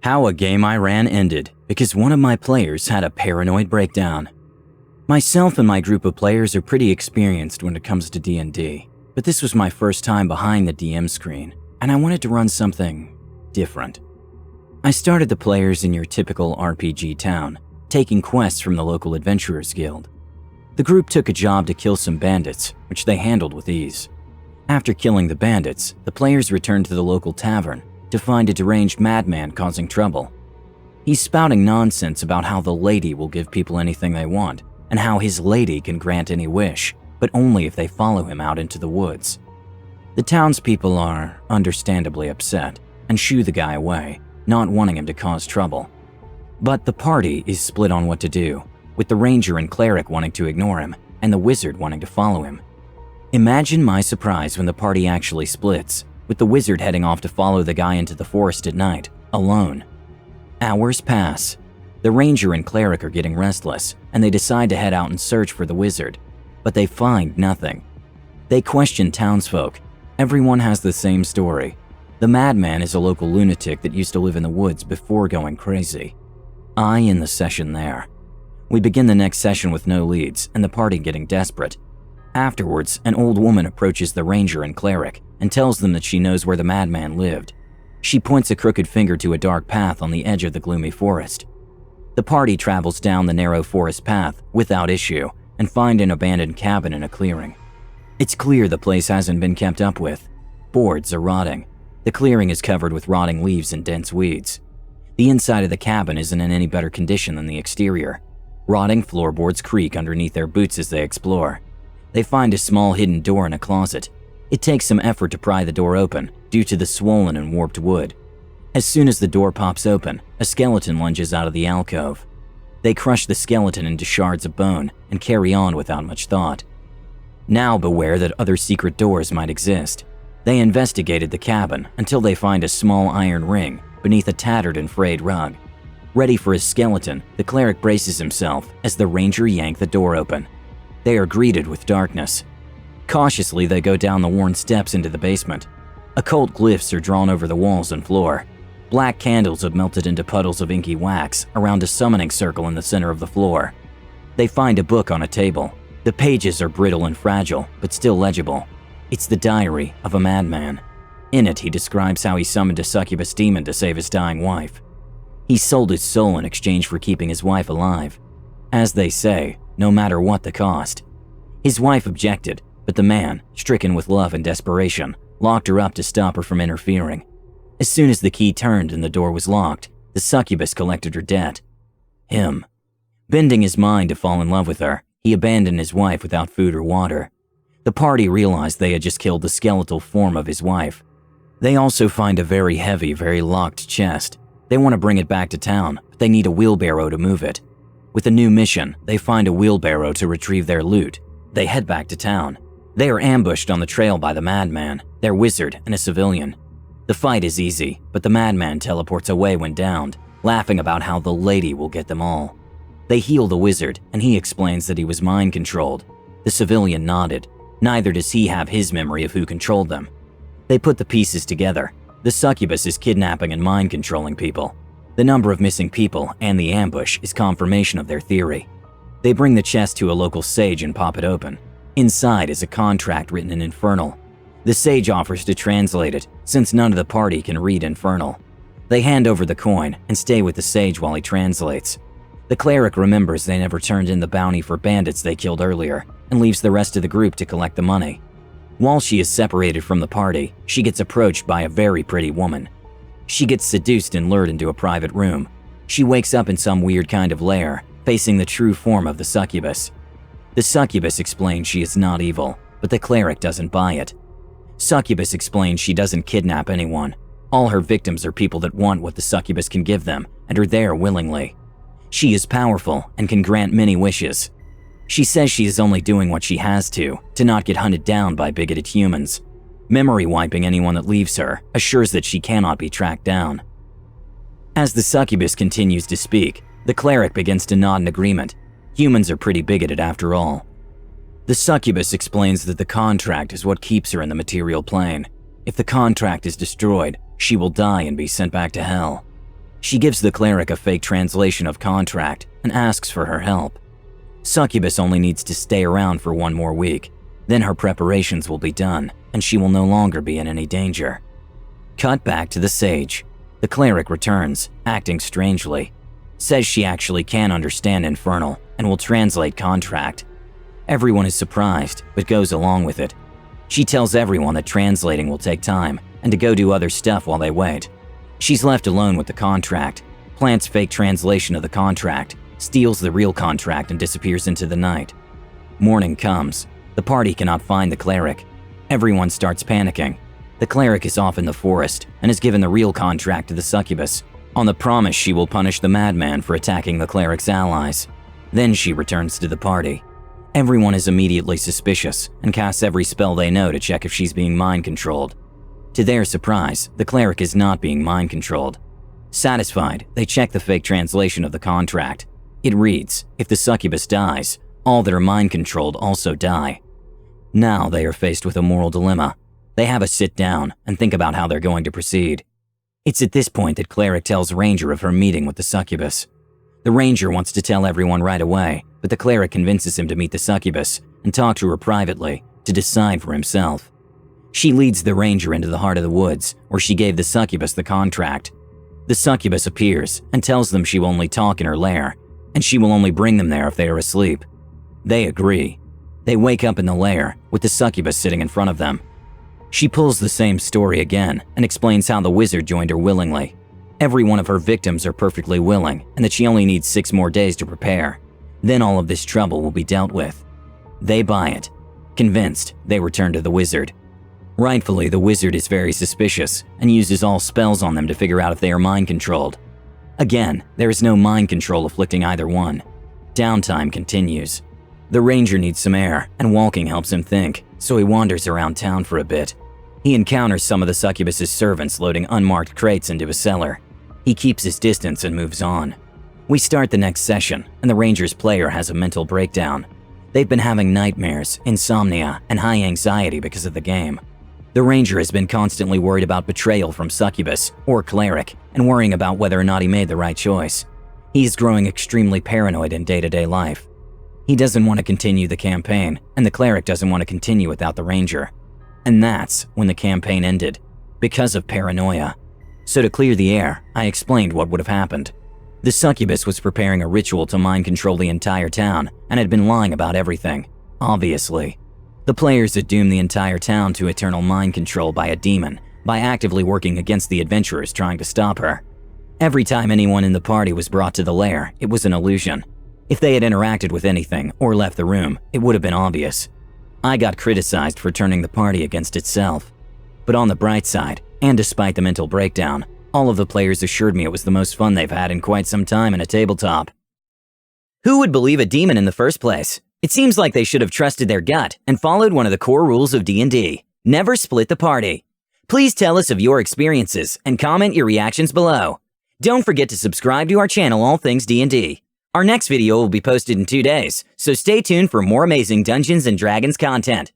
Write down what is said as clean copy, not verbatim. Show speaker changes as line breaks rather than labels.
How a game I ran ended because one of my players had a paranoid breakdown. Myself and my group of players are pretty experienced when it comes to D&D, but this was my first time behind the DM screen, and I wanted to run something different. I started the players in your typical RPG town, taking quests from the local Adventurers Guild. The group took a job to kill some bandits, which they handled with ease. After killing the bandits, the players returned to the local tavern to find a deranged madman causing trouble. He's spouting nonsense about how the lady will give people anything they want, and how his lady can grant any wish, but only if they follow him out into the woods. The townspeople are understandably upset and shoo the guy away, not wanting him to cause trouble. But the party is split on what to do, with the ranger and cleric wanting to ignore him and the wizard wanting to follow him. Imagine my surprise when the party actually splits, with the wizard heading off to follow the guy into the forest at night, alone. Hours pass. The ranger and cleric are getting restless, and they decide to head out and search for the wizard, but they find nothing. They question townsfolk. Everyone has the same story. The madman is a local lunatic that used to live in the woods before going crazy. I end the session there. We begin the next session with no leads, and the party getting desperate. Afterwards, an old woman approaches the ranger and cleric and tells them that she knows where the madman lived. She points a crooked finger to a dark path on the edge of the gloomy forest. The party travels down the narrow forest path without issue and find an abandoned cabin in a clearing. It's clear the place hasn't been kept up with. Boards are rotting. The clearing is covered with rotting leaves and dense weeds. The inside of the cabin isn't in any better condition than the exterior. Rotting floorboards creak underneath their boots as they explore. They find a small hidden door in a closet. It takes some effort to pry the door open due to the swollen and warped wood. As soon as the door pops open, a skeleton lunges out of the alcove. They crush the skeleton into shards of bone and carry on without much thought. Now beware that other secret doors might exist. They investigated the cabin until they find a small iron ring beneath a tattered and frayed rug. Ready for his skeleton, the cleric braces himself as the ranger yank the door open. They are greeted with darkness. Cautiously, they go down the worn steps into the basement. Occult glyphs are drawn over the walls and floor. Black candles have melted into puddles of inky wax around a summoning circle in the center of the floor. They find a book on a table. The pages are brittle and fragile, but still legible. It's the diary of a madman. In it, he describes how he summoned a succubus demon to save his dying wife. He sold his soul in exchange for keeping his wife alive. As they say, no matter what the cost. His wife objected, but the man, stricken with love and desperation, locked her up to stop her from interfering. As soon as the key turned and the door was locked, the succubus collected her debt. Him. Bending his mind to fall in love with her, he abandoned his wife without food or water. The party realized they had just killed the skeletal form of his wife. They also find a very heavy, very locked chest. They want to bring it back to town, but they need a wheelbarrow to move it. With a new mission, they find a wheelbarrow to retrieve their loot. They head back to town. They are ambushed on the trail by the madman, their wizard, and a civilian. The fight is easy, but the madman teleports away when downed, laughing about how the lady will get them all. They heal the wizard, and he explains that he was mind-controlled. The civilian nodded. Neither does he have his memory of who controlled them. They put the pieces together. The succubus is kidnapping and mind-controlling people. The number of missing people and the ambush is confirmation of their theory. They bring the chest to a local sage and pop it open. Inside is a contract written in Infernal. The sage offers to translate it, since none of the party can read Infernal. They hand over the coin and stay with the sage while he translates. The cleric remembers they never turned in the bounty for bandits they killed earlier, and leaves the rest of the group to collect the money. While she is separated from the party, she gets approached by a very pretty woman. She gets seduced and lured into a private room. She wakes up in some weird kind of lair, facing the true form of the succubus. The succubus explains she is not evil, but the cleric doesn't buy it. Succubus explains she doesn't kidnap anyone. All her victims are people that want what the succubus can give them and are there willingly. She is powerful and can grant many wishes. She says she is only doing what she has to not get hunted down by bigoted humans. Memory wiping anyone that leaves her assures that she cannot be tracked down. As the succubus continues to speak, the cleric begins to nod in agreement. Humans are pretty bigoted after all. The succubus explains that the contract is what keeps her in the material plane. If the contract is destroyed, she will die and be sent back to hell. She gives the cleric a fake translation of contract and asks for her help. Succubus only needs to stay around for 1 more week, then her preparations will be done and she will no longer be in any danger. Cut back to the sage. The cleric returns, acting strangely. Says she actually can understand Infernal and will translate contract. Everyone is surprised, but goes along with it. She tells everyone that translating will take time and to go do other stuff while they wait. She's left alone with the contract, plants fake translation of the contract, steals the real contract and disappears into the night. Morning comes. The party cannot find the cleric. Everyone starts panicking. The cleric is off in the forest and has given the real contract to the succubus, on the promise she will punish the madman for attacking the cleric's allies. Then she returns to the party. Everyone is immediately suspicious and casts every spell they know to check if she's being mind-controlled. To their surprise, the cleric is not being mind-controlled. Satisfied, they check the fake translation of the contract. It reads, if the succubus dies, all that are mind-controlled also die. Now they are faced with a moral dilemma. They have a sit down and think about how they're going to proceed. It's at this point that Cleric tells Ranger of her meeting with the succubus. The Ranger wants to tell everyone right away, but the Cleric convinces him to meet the succubus and talk to her privately to decide for himself. She leads the Ranger into the heart of the woods, where she gave the succubus the contract. The succubus appears and tells them she will only talk in her lair, and she will only bring them there if they are asleep. They agree. They wake up in the lair, with the succubus sitting in front of them. She pulls the same story again and explains how the wizard joined her willingly. Every one of her victims are perfectly willing and that she only needs 6 more days to prepare. Then all of this trouble will be dealt with. They buy it. Convinced, they return to the wizard. Rightfully, the wizard is very suspicious and uses all spells on them to figure out if they are mind-controlled. Again, there is no mind control afflicting either one. Downtime continues. The Ranger needs some air, and walking helps him think, so he wanders around town for a bit. He encounters some of the succubus's servants loading unmarked crates into a cellar. He keeps his distance and moves on. We start the next session, and the Ranger's player has a mental breakdown. They've been having nightmares, insomnia, and high anxiety because of the game. The Ranger has been constantly worried about betrayal from succubus or cleric, and worrying about whether or not he made the right choice. He's growing extremely paranoid in day-to-day life. He doesn't want to continue the campaign, and the cleric doesn't want to continue without the Ranger. And that's when the campaign ended, because of paranoia. So to clear the air, I explained what would have happened. The succubus was preparing a ritual to mind control the entire town and had been lying about everything, obviously. The players had doomed the entire town to eternal mind control by a demon by actively working against the adventurers trying to stop her. Every time anyone in the party was brought to the lair, it was an illusion. If they had interacted with anything or left the room, it would have been obvious. I got criticized for turning the party against itself. But on the bright side, and despite the mental breakdown, all of the players assured me it was the most fun they've had in quite some time in a tabletop. Who would believe a demon in the first place? It seems like they should have trusted their gut and followed one of the core rules of D&D. Never split the party. Please tell us of your experiences and comment your reactions below. Don't forget to subscribe to our channel All Things D&D. Our next video will be posted in 2 days, so stay tuned for more amazing Dungeons & Dragons content.